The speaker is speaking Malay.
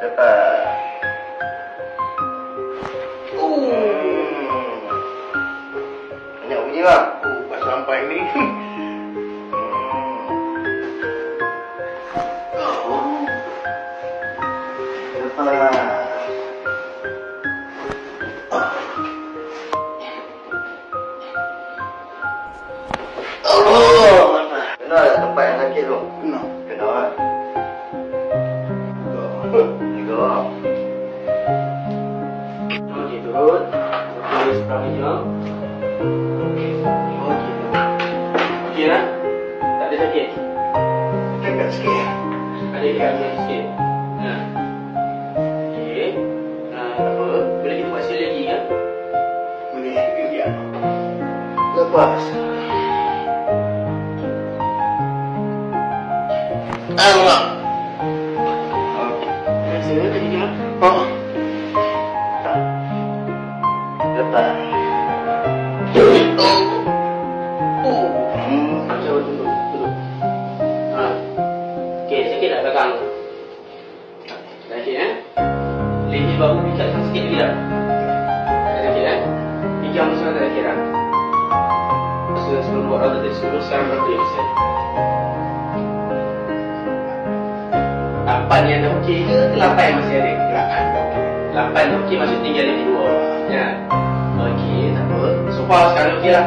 Dapat. Banyak bunyi bang. Pas sampai ni. Dapat. Kena ada tempat yang sakit tu? Kena. Kena kan? Tiga. Okey, turun. Okey, separuhnya. Okey, okey lah. Tak ada sakit? Dekat sikit. Ada sikit. Nah. Okey. Nah, tak apa. Boleh kita buat sekali lagi kan? Boleh. Ya. Lepas. Allah. Rasa tadi kan? Oh. Lepas. Coba duduk. Ha. Okey, sakit tak belakang? Sakit leher bahu pikat sikit lagi tak? Tak sakit Pijam semua tak sakit tak? Sebelum buat rata tadi sebelum sekarang berapa dia persen? 8 yang dah okey ke 8 yang masih ada? 8 dah okey maksud tinggal lagi 2. Ya. Okey, tak apa. So far sekarang okey lah.